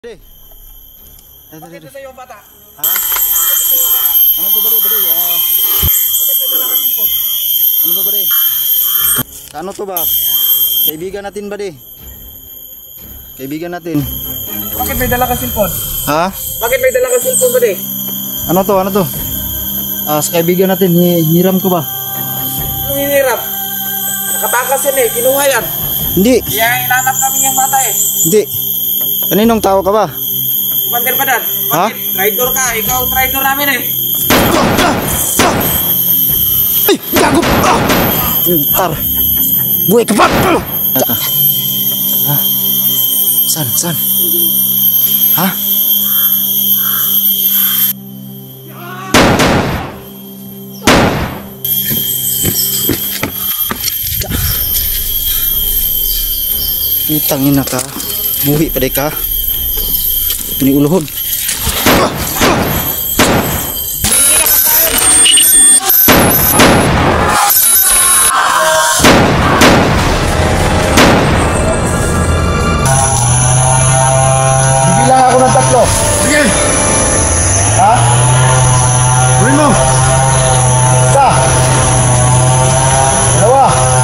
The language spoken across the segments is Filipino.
Bade. Bakit ito yung bata? Ha? Ano to bade? Bakit may dala ka sipon? Ano to bade? Ano to ba? Kaibigan natin bade. Kaibigan natin. Bakit may dala ka sipon? Ha? Bakit may dala ka sipon ba de? Ano to? Ano to? Sa kaibigan natin, hiram ko ba? Anong hinirap? Nakatakas yan kinuha yan. Hindi. Kaya inanap kami yung bata Hindi. Kaninong tao ka ba? Commander Badan, Ha? bakit? Traitor ka, ikaw traitor namin Ay! Gago! Tar! Buhay ka ba? Ha? San? Ha? Putangin na ka. Buhi pa day ka. Ito ni uluhod. Bibilang ako ng 3. Sige! Ha? Gawin mo! Isa. Dalawa. 3.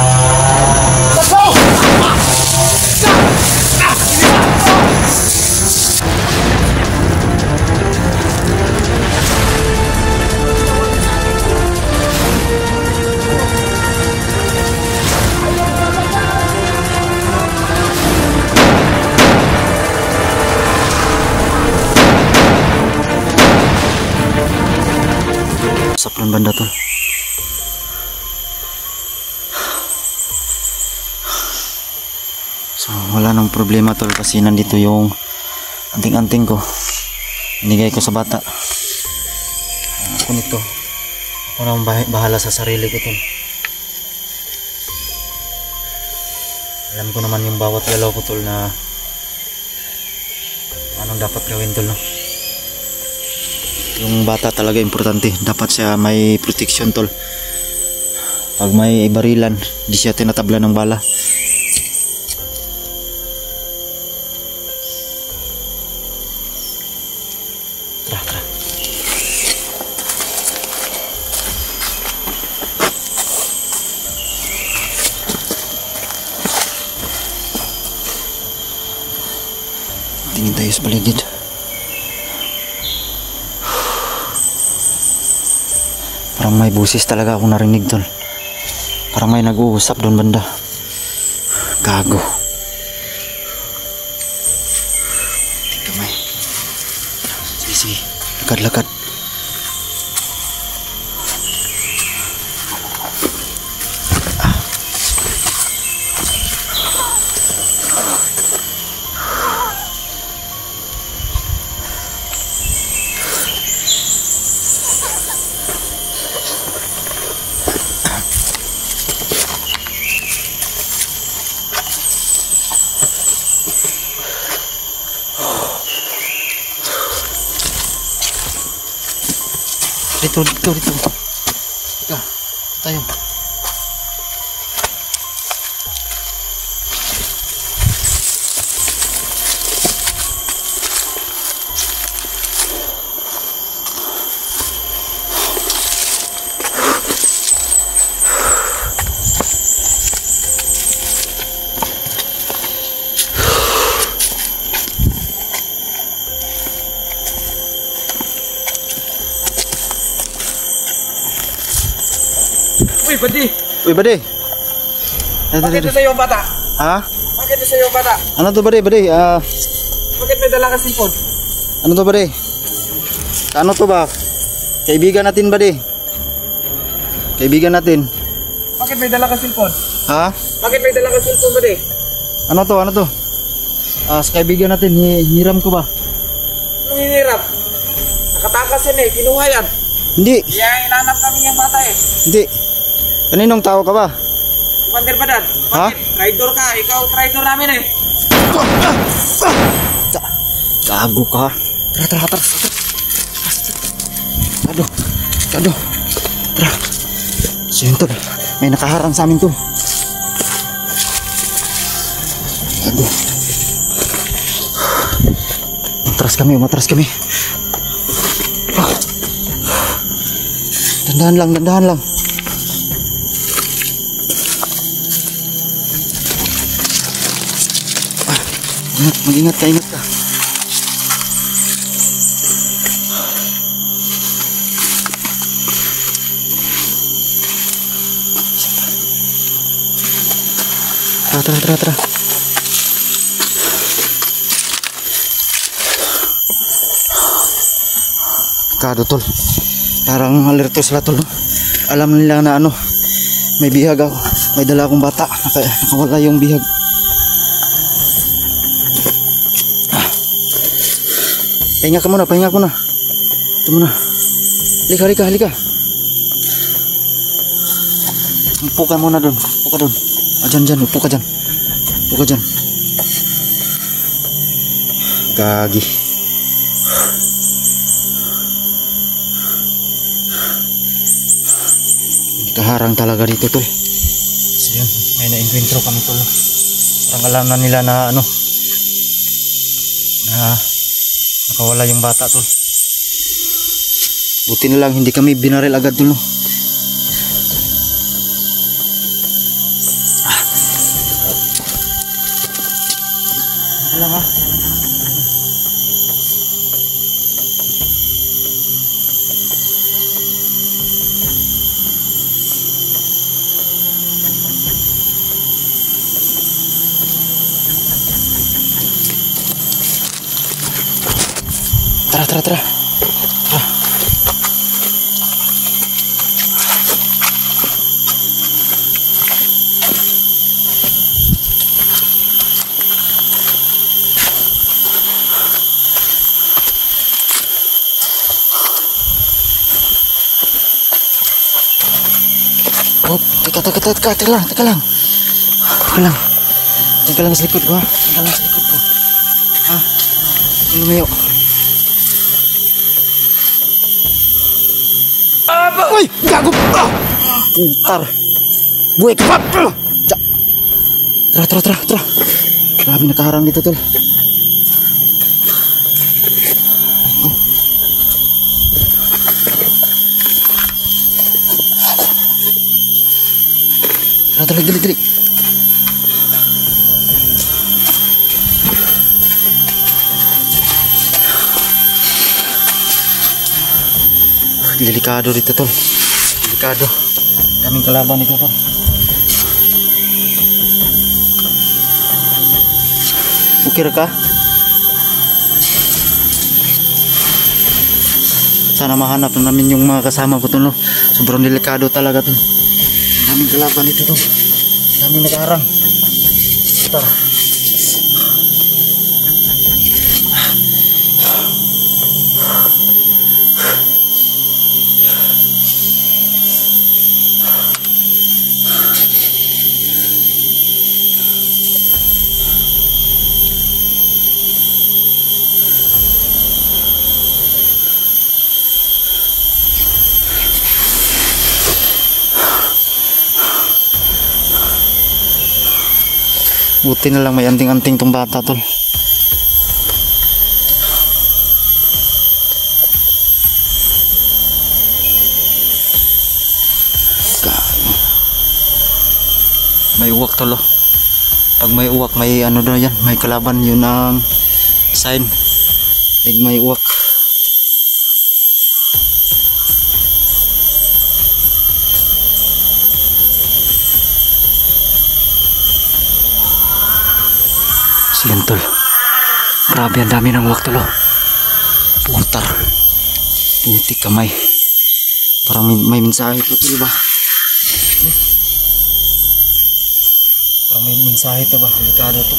Saplan banda tol. So wala nang problema tol kasi nandito yung anting-anting ko. Binigay ko sa bata. Ako nito. Ako nang bahala sa sarili ko tol. Alam ko naman yung bawat galaw ko tol na anong dapat gawin tol no. Yung bata talaga importante, dapat siya may protection tol. Pag may barilan, di siya tinatabla ng bala. Tara. Tingin tayo sa paligid. Parang may busis talaga akong narinig tol. Parang may nag-uusap doon banda. Gago. Tingnan may. Sige. Lakad. Dito. Teka, tayo. Uy, bade. Bakit ito yung bata? Ha? Bakit ito yung bata? Ano to bade? Bakit may dala ka sipon? Ano to bade? Ano to ba? Kaibigan natin bade. Kaibigan natin. Bakit may dala ka sipon? Ha? Bakit may dala ka sipon ba de? Ano to? Sa kaibigan natin, hiram ko ba? Anong hinirap? Nakatakas yan kinuha yan. Hindi. Kaya inanap kami yung bata Hindi. Kaninong tao ka ba? Commander Badan, Ha? bakit? Traitor ka, ikaw traitor namin Gago ka. Tara. Kado. Tara. So yun tol, may nakaharang sa amin tol. Aduh. Umatras kami. Dandahan lang. Mag-ingat ka. Tara. Kado tol. Parang alerto sila tol, no? Alam nila na may bihag ako. May dala akong bata. Nakawala yung bihag. Pahinga ka muna. Ito muna. Halika. Upo ka muna doon. Dyan. Upo ka dyan. Gagi. Kaharang talaga dito tol. So yun, may na-inventro kami tol. Parang alam na nila na na nakawala yung bata tol. Buti na lang hindi kami binaril agad tol, no? Lang ha. Tara. Oh, teka lang. Teka lang sa likod ko ha. Lumayo. Uy! Gago! Putar! Buhay ka pa! Tara. Grabe nakaharang dito tol. Tara, dali. Delikado dito tol. Daming kalaban dito tol. Ukir ka? Sana mahanap namin yung mga kasama ko tol, no? Sobrang delikado talaga tol. Daming kalaban dito tol. Daming nakaharang. Tara. Buti na lang may anting-anting tong bata tol. May uwak tol, oh. Pag may uwak may ano na yan, may kalaban, yun ang sign. Pag may uwak. So yun tol, grabe ang dami ng uwak tol, oh. Putar, putik kamay. Parang may mensahe to tol ba? Parang may mensahe to ba? Delikado to.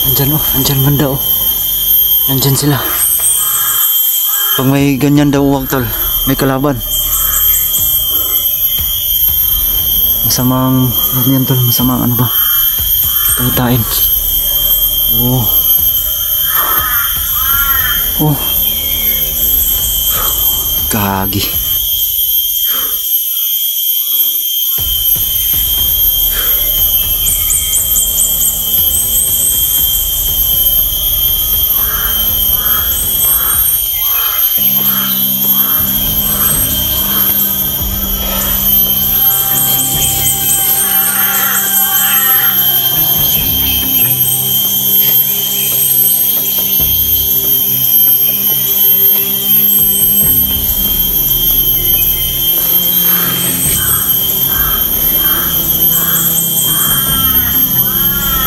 Andyan, oh, andyan banda, oh. Andyan sila. Pag may ganyan daw uwak tol, may kalaban. Masamang ano yan tol, masamang ano ba, palitain. Oh gagi.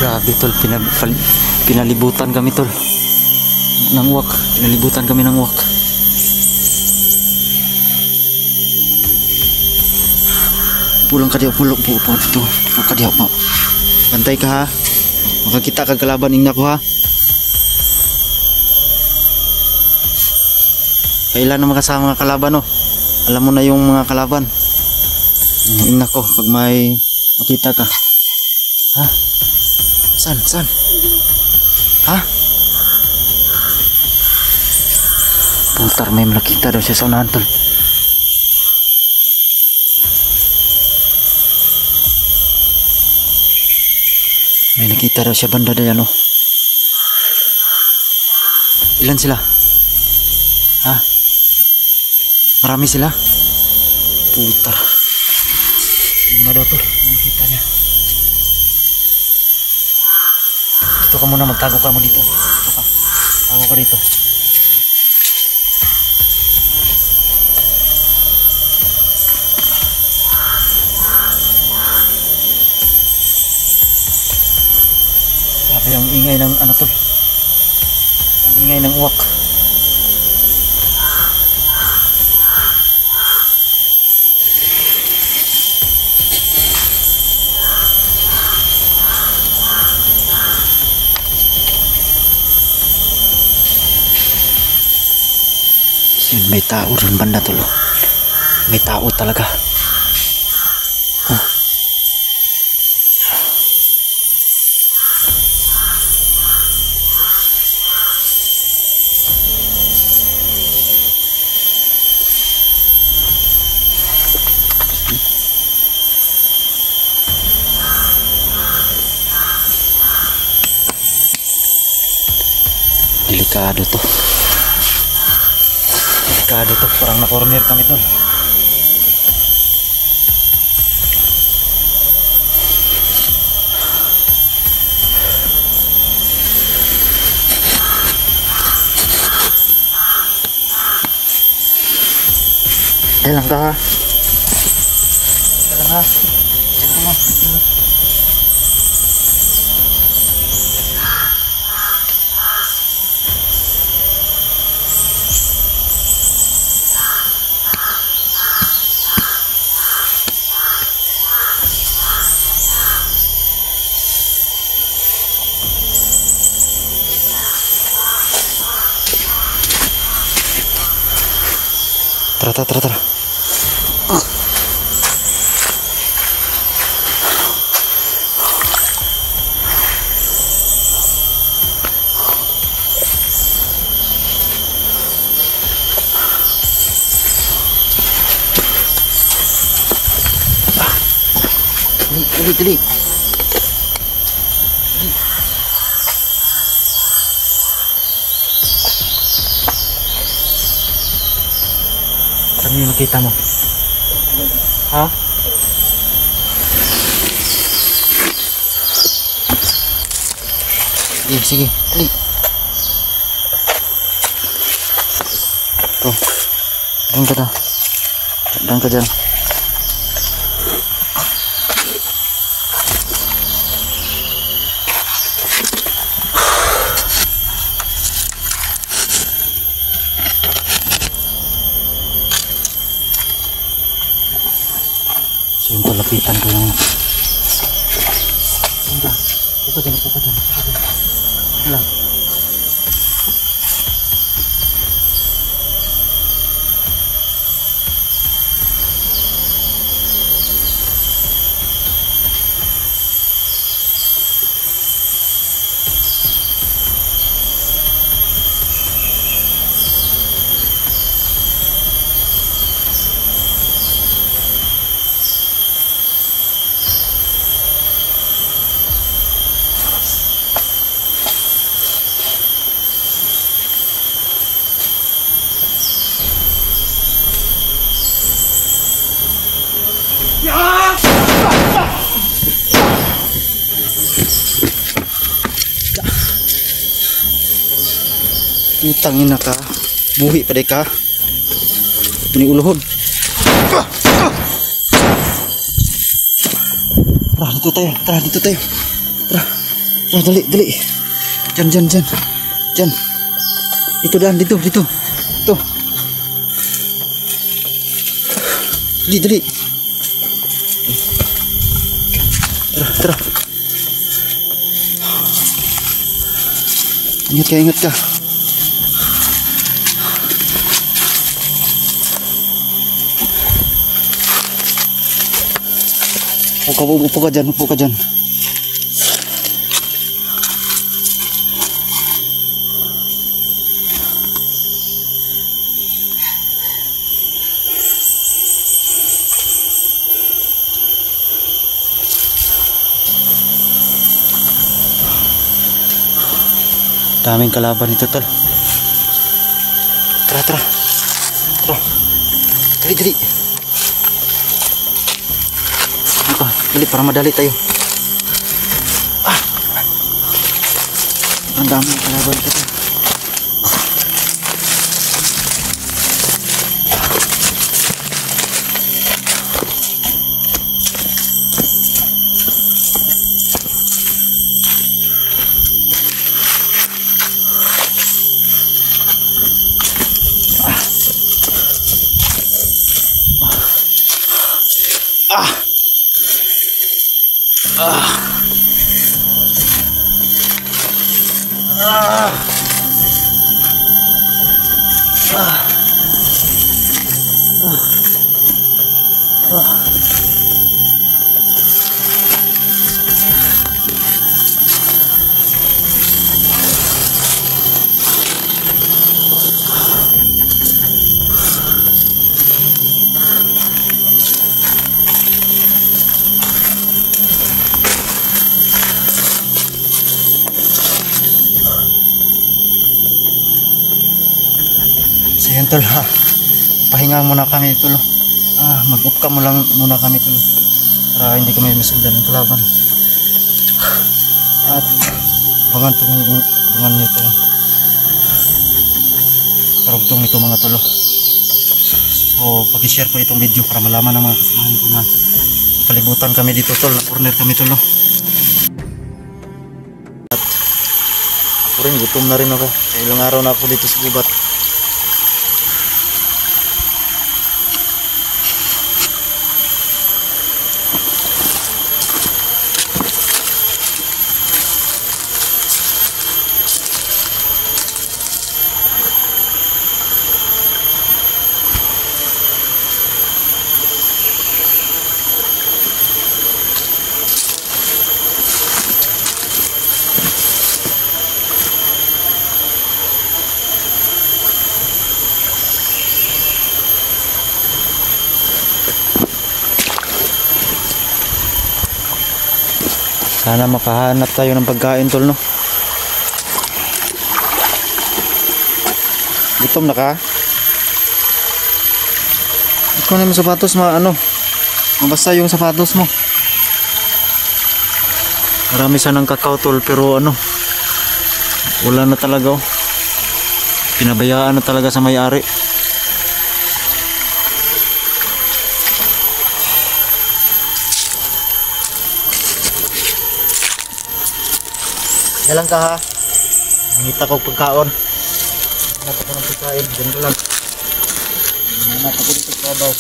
Grabe tol, pinalibutan kami tol ng uwak. Pinalibutan kami ng uwak. Pulang ka diya, pulang po dito. Pulang ka diya po. Bantay ka ha. Makakita kag kalaban ning nako ha. Kailan na makasama mga kalaban no? Alam mo na yung mga kalaban. Ing nako, pag may makita ka. Ha? San? Ha? Putar, may nakita daw siya sa unahan tol. May nakita daw siya banda dayan oh. Ilan sila? Ha? Marami sila? Putar. Lima daw tol, nakita niya. Dito ka muna, magtago ka mo dito. Dito ka. Tago ka dito. Grabe ang ingay ng ano tol. Ang ingay ng uwak. May tao rin banda tol. May tao talaga. Oh. Delikado to. Delikado to, parang na-corner kami tol. Diyan lang ka ha. Diyan lang ha. Diyan ka lang. Tara. Dali. Ano yung nakita mo? Ha? Sige, dali. Oh, doon ka dyan. So yun po, lapitan ko yung upo dyan wala. Utangin na ka, buhi pa day ka. Ini uluhod. Tara dito tayo. Tara. Tara, dali, dali. Diyan, diyan, diyan. Diyan. Dito Dan, dito, dito. Ito. Dali, dali. Tara, tara. Ingat ka, ingat ka. Upo ka dyan, upo ka dyan. Daming kalaban ito, tol. Tara, tara. Tara. Dali, dali. Ito, dali para madali tayo. Ah. Ang daming kalaban ito. So yun, tol, ha. Pahinga muna kami, tol. Mag-up ka mo lang muna kami, tol. Para hindi kami masundan ng kalaban. At abangan nyo ito. Karugtong ito, mga tol. So pag-share po itong video para malaman ng mga kasamahan ko na palibutan kami dito, tol. Corner kami, tol. At ako rin, gutom na rin ako. Ilang araw na ako dito sa gubat. Sana makahanap tayo ng pagkain, tol, no? Gutom na ka? Ikaw na yung sapatos, mabasa yung sapatos mo. Marami sanang kakao, tol, pero wala na talaga, oh. Pinabayaan na talaga sa may-ari. Dalang ka, ha. Nangita ko pagkaon. Nangita ko ng pagkain. Ganito lang. Nangita ko dito sa babaw.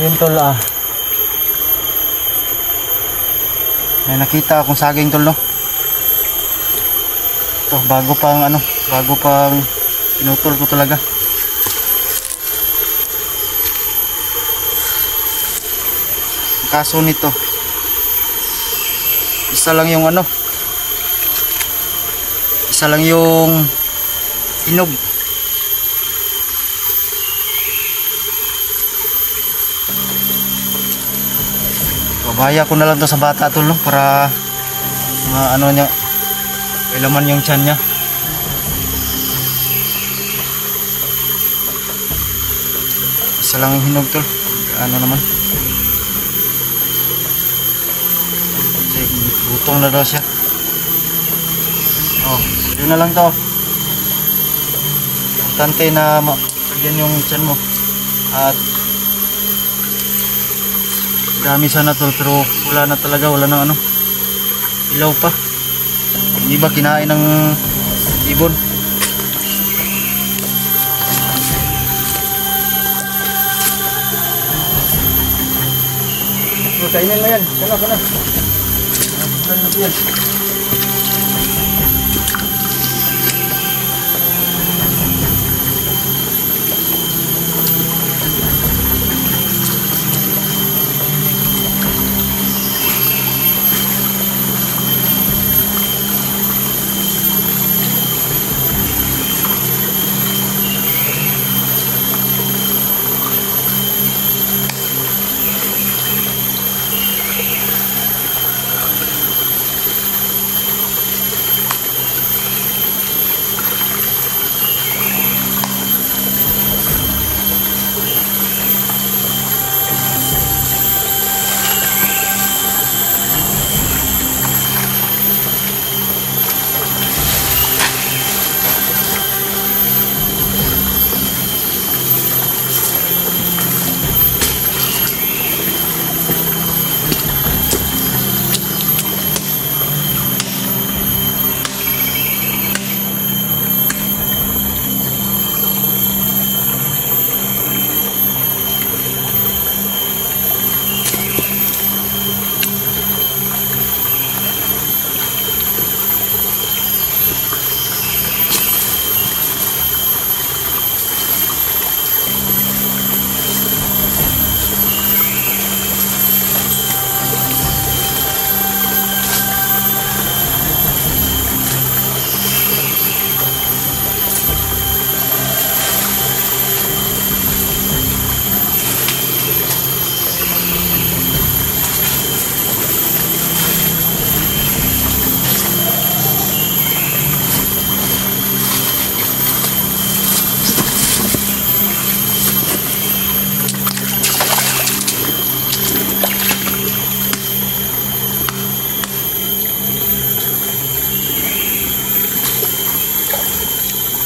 Yun tol, may nakita akong saging tol, no? Ito, bago pang pinutol ko talaga. Ang kaso nito, isa lang yung hinog. Babaya ko na lang to sa bata tol, no? Para niya, may laman yung tiyan niya. Isa lang yung hinog tol. Naman. Kasi gutom na daw siya. Yun na lang to. Importante na yan yung tiyan mo. At dami sana tol, pero wala na talaga, wala na ilaw pa. Yung iba kinain ng ibon. Kainin mo yan, sana. Ano yan?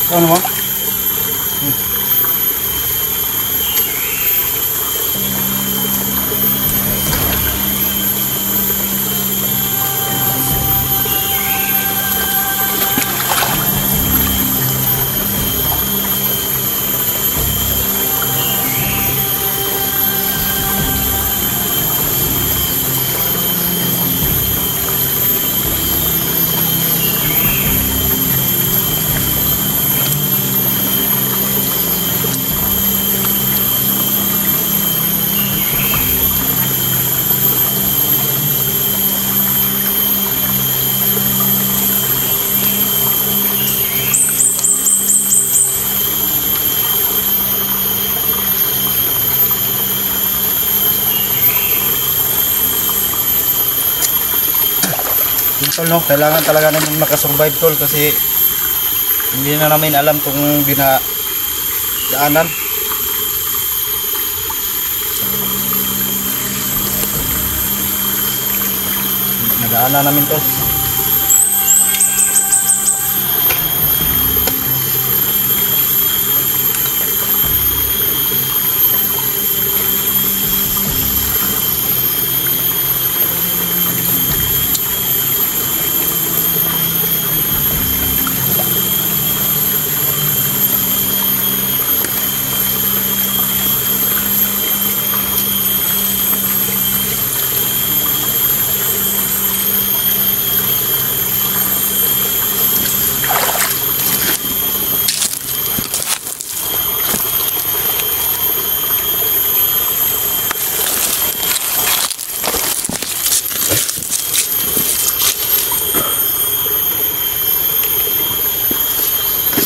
Ano mo? Yun tol, no? Kailangan talaga namin makasurvive tol kasi hindi na namin alam kung dinadaanan. Nadaanan namin tol.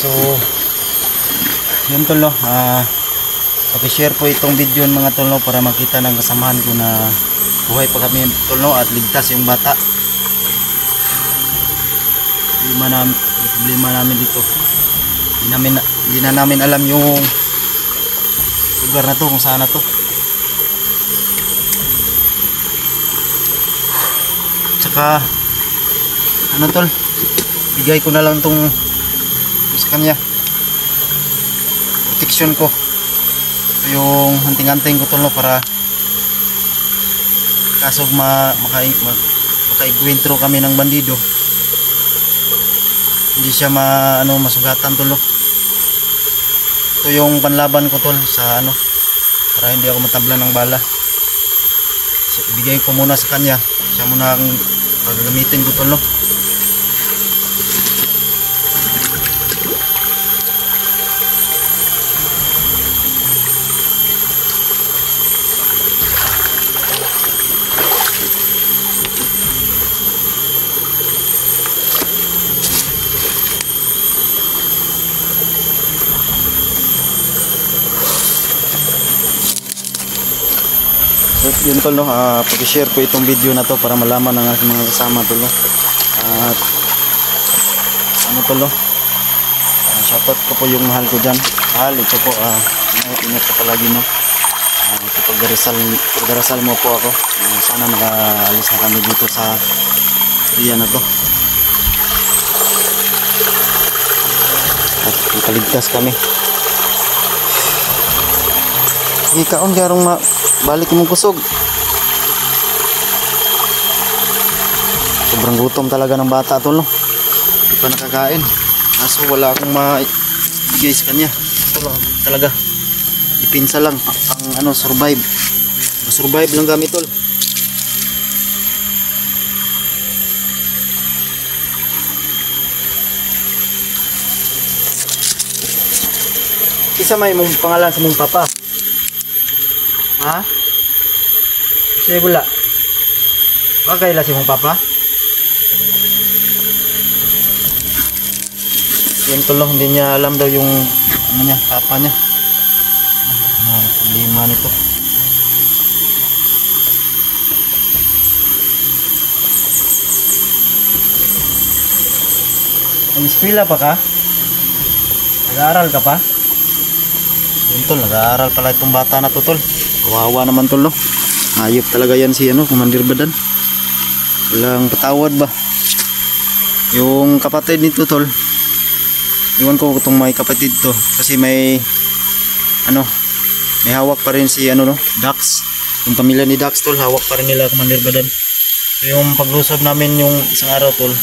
So yun tol, no? Paki-share po itong video mga tol, no? Para makita ng kasamahan ko na buhay pa kami tol, no? At ligtas yung bata. Problema namin dito, hindi na namin alam yung lugar na to, kung saan na to. Tsaka ano tol, bigay ko na lang tong sa kanya, protection ko. Ito yung hunting-hunting ko tol, no? Para kaso makaigwentro kami ng bandido, hindi siya masugatan tol, no? Ito yung panlaban ko tol sa para hindi ako matabla ng bala. So, ibigay ko muna sa kanya, siya muna ang gagamitin ko tol, no? So, yun tol, no? Pag-share ko itong video na to para malaman ng aking mga kasama tol, no? At tol, no? Shoutout ko po yung mahal ko dyan. Mahal, ito po, ingat ko palagi, no? Pagdarasal mo po ako. Sana makaalis na kami dito sa area na to. At ikaligtas kami. Ikaon garong balik mong kusog. Sobrang gutom talaga ng bata tol, no? Hindi pa nakakain. Kaso wala akong maibigay sa kanya. Ito lang talaga. Ipinsa lang ang survive. Survive lang kami tol. Isa may mong pangalan sa mong papa. Ha? Siya bula. Bagay la si mong papa. Yung tulong, hindi niya alam daw yung papa niya. Problema nito. Nag-eskwela pa ka? Nag-aaral ka pa? Yun tol, nag-aaral pala itong bata na to tol. Kawawa naman tol, no? Ayop talaga yan si Commander Badan. Walang patawad ba? Yung kapatid nito tol, iwan ko itong may kapatid to, kasi may may hawak pa rin si Dax. Yung pamilya ni Dax tol, hawak pa rin nila Commander Badan. So yung paglusod namin yung isang araw tol,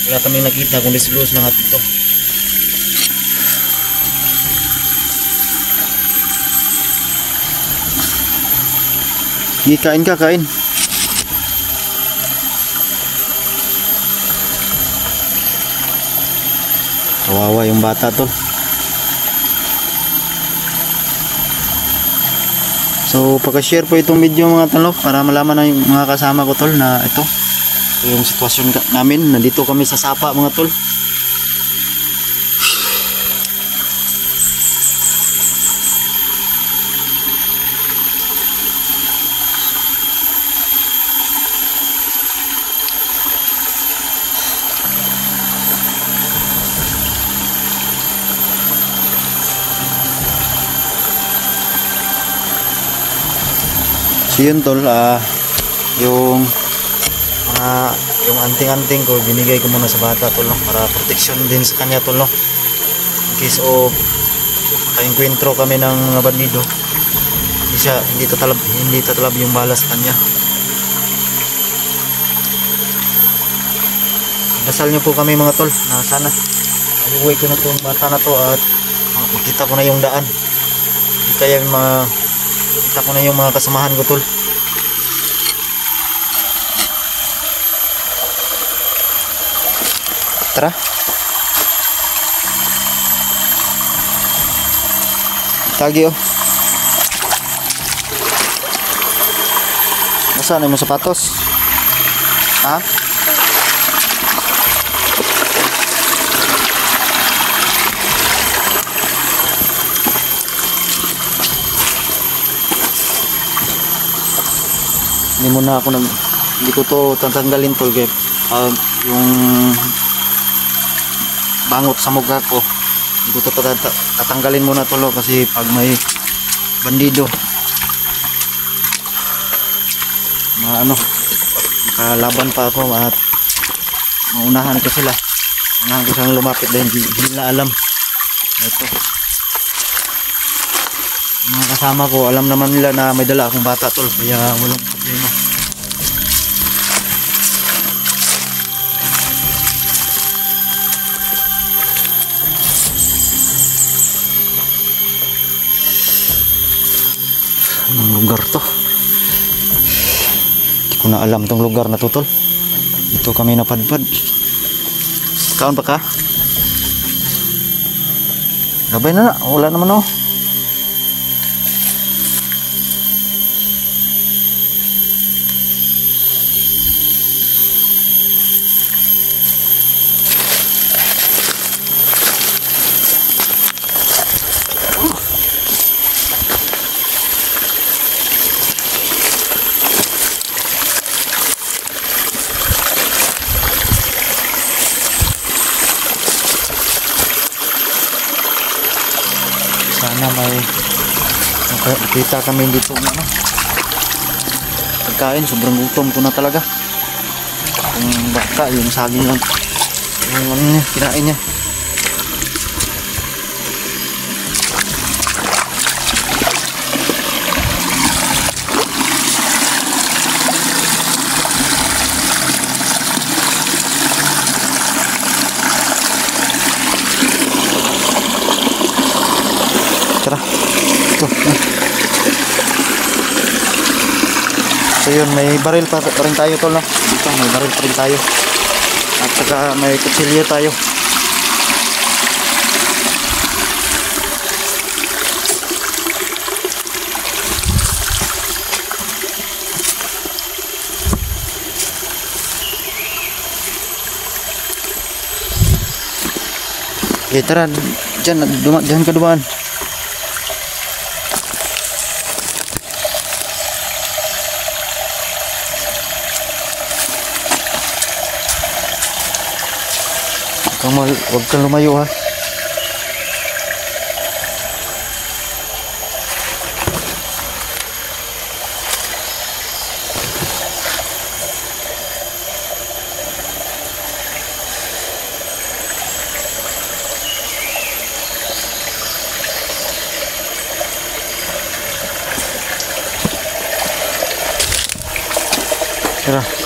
wala kaming nakita kundi si Luz lang at ito. Kain ka, kain. Kawawa yung bata tol. So pagka-share po itong video mga tol, para malaman na yung mga kasama ko tol na ito yung sitwasyon namin. Nandito kami sa Sapa mga tol. So yun tol, yung anting-anting ko binigay ko muna sa bata tol, no? Para protection din sa kanya tol, no? In case of makainkwentro kami ng bandido, hindi tatalab yung bala sa kanya. Dasal nyo po kami mga tol na sana mabuhay ko na itong bata na to at makita ko na yung daan. Kaya kita ko na yung mga kasamahan ko tol. Tara. Tagi oh. Nasaan yung sapatos? Ha? Hindi ko to tatanggalin tol kaya yung bangot sa mukha ko. Hindi ko to tatanggalin muna tol kasi pag may bandido makalaban pa ako at maunahan ko silang lumapit dahil hindi nila alam. Ito mga kasama ko, alam naman nila na may dala akong bata tol, kaya walang problema. Anong lugar to? Hindi ko na alam tong lugar na to tol. Ito kami napadpad. Kaon pa ka? Gabay na, wala naman oh. Sana may kita kami dito pagkain. Sobrang gutom ko na talaga. Yung baka, yung saging lang yung kinain niya. Tara. Ito. So yun, may baril pa rin tayo tol, no? Ito, may baril pa rin tayo. At saka may kutsilyo tayo. Okay, tara. Diyan ka dumaan. Huwag kang lumayo ha. Tara.